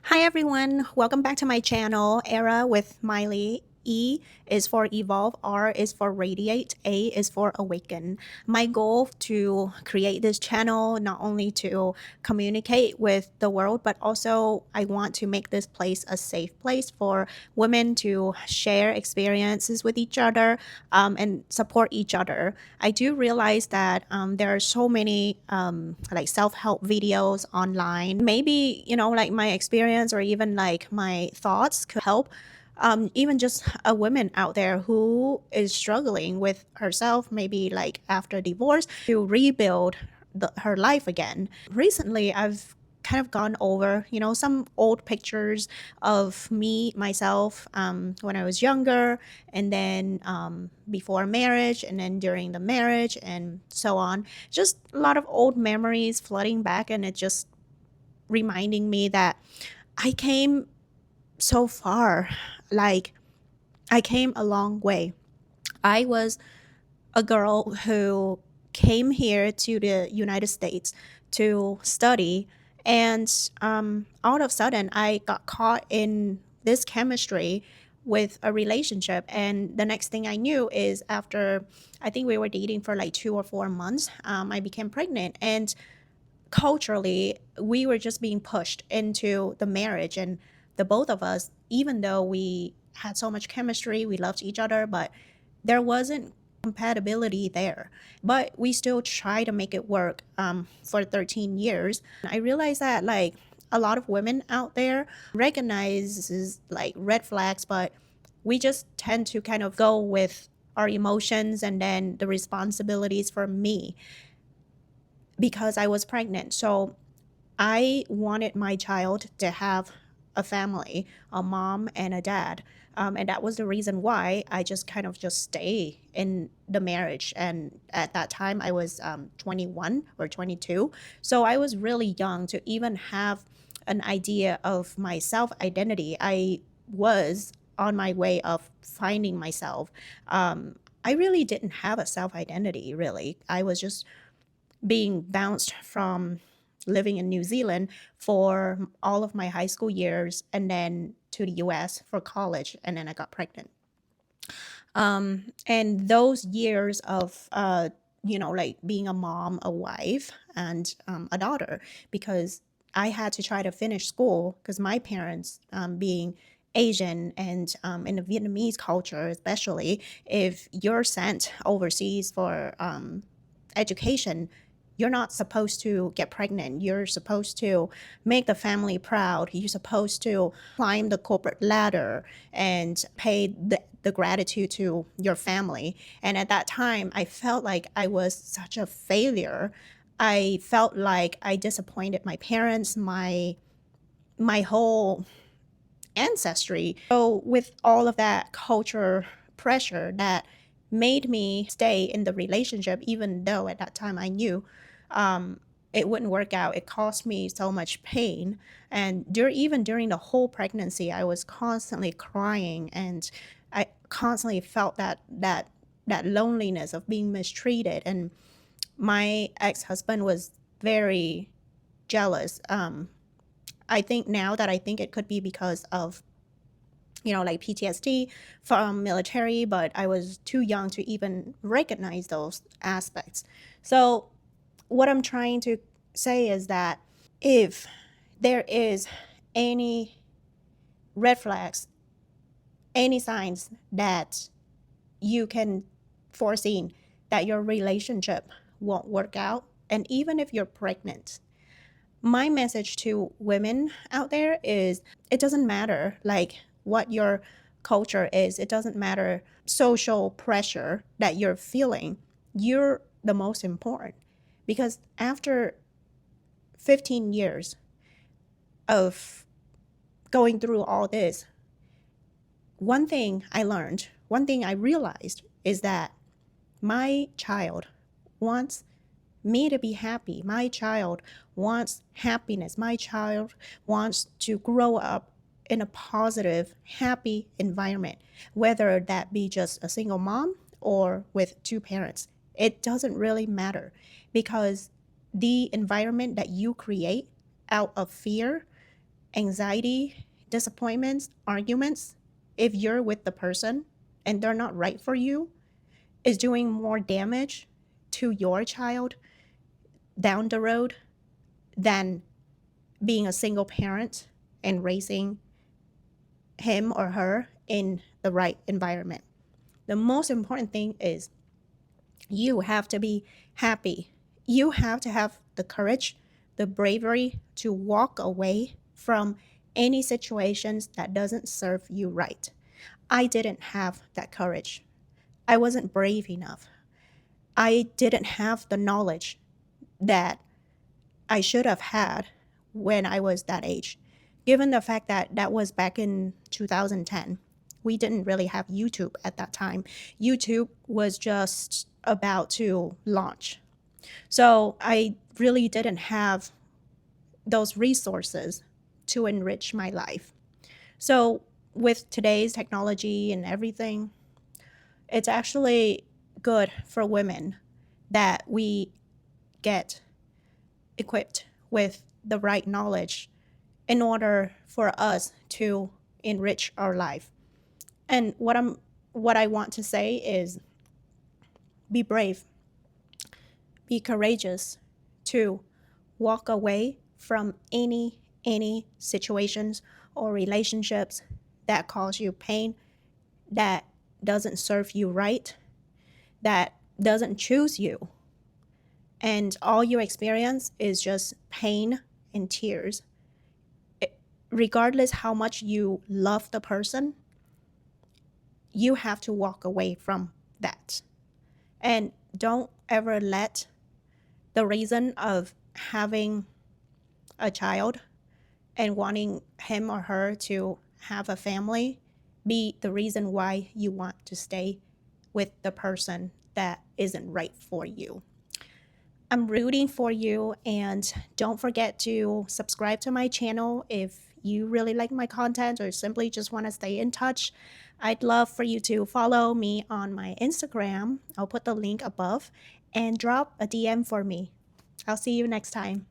Hi everyone, welcome back to my channel, Era with Miley. E is for evolve, R is for radiate, A is for awaken. My goal to create this channel not only to communicate with the world, but also I want to make this place a safe place for women to share experiences with each other and support each other. I do realize that there are so many like self-help videos online. Maybe, like my experience or even like my thoughts could help even just a woman out there who is struggling with herself, maybe like after divorce, to rebuild her life again. Recently, I've kind of gone over, some old pictures of myself, when I was younger, and then before marriage, and then during the marriage, and so on. Just a lot of old memories flooding back, and it just reminding me that I came so far. Like, I came a long way. I was a girl who came here to the United States to study, and all of a sudden, I got caught in this chemistry with a relationship. And the next thing I knew is after I think we were dating for like 2 or 4 months, I became pregnant. And culturally, we were just being pushed into the marriage, and the both of us, even though we had so much chemistry, we loved each other, but there wasn't compatibility there. But we still try to make it work for 13 years. I realized that like a lot of women out there recognizes like red flags, but we just tend to kind of go with our emotions and then the responsibilities for me because I was pregnant. So I wanted my child to have a family, a mom and a dad. And that was the reason why I just kind of just stay in the marriage. And at that time, I was 21 or 22. So I was really young to even have an idea of my self identity. I was on my way of finding myself. I really didn't have a self identity, really. I was just being bounced from living in New Zealand for all of my high school years and then to the US for college, and then I got pregnant. And those years of like being a mom, a wife, and a daughter, because I had to try to finish school because my parents, being Asian and in the Vietnamese culture, especially if you're sent overseas for education, you're not supposed to get pregnant. You're supposed to make the family proud. You're supposed to climb the corporate ladder and pay the gratitude to your family. And at that time, I felt like I was such a failure. I felt like I disappointed my parents, my whole ancestry. So with all of that culture pressure that made me stay in the relationship, even though at that time I knew it wouldn't work out. It caused me so much pain. And even during the whole pregnancy, I was constantly crying, and I constantly felt that loneliness of being mistreated. And my ex-husband was very jealous. I think now that I think it could be because of like PTSD from military, but I was too young to even recognize those aspects. So what I'm trying to say is that if there is any red flags, any signs that you can foresee that your relationship won't work out, and even if you're pregnant, my message to women out there is it doesn't matter like what your culture is, it doesn't matter social pressure that you're feeling, you're the most important. Because after 15 years of going through all this, one thing I learned, one thing I realized is that my child wants me to be happy. My child wants happiness. My child wants to grow up in a positive, happy environment, whether that be just a single mom or with two parents. It doesn't really matter, because the environment that you create out of fear anxiety, disappointments, arguments, if you're with the person and they're not right for you, is doing more damage to your child down the road than being a single parent and raising him or her in the right environment. The most important thing is you have to be happy. You have to have the courage, the bravery to walk away from any situations that doesn't serve you right. I didn't have that courage. I wasn't brave enough. I didn't have the knowledge that I should have had when I was that age. Given the fact that that was back in 2010, we didn't really have YouTube at that time. YouTube was just about to launch. So I really didn't have those resources to enrich my life. So with today's technology and everything, it's actually good for women that we get equipped with the right knowledge in order for us to enrich our life. And what I want to say is be brave, be courageous to walk away from any situations or relationships that cause you pain, that doesn't serve you right, that doesn't choose you. And all you experience is just pain and tears. Regardless how much you love the person, you have to walk away from that. And don't ever let the reason of having a child and wanting him or her to have a family be the reason why you want to stay with the person that isn't right for you. I'm rooting for you, and don't forget to subscribe to my channel if you really like my content or simply just want to stay in touch. I'd love for you to follow me on my Instagram. I'll put the link above and drop a DM for me. I'll see you next time.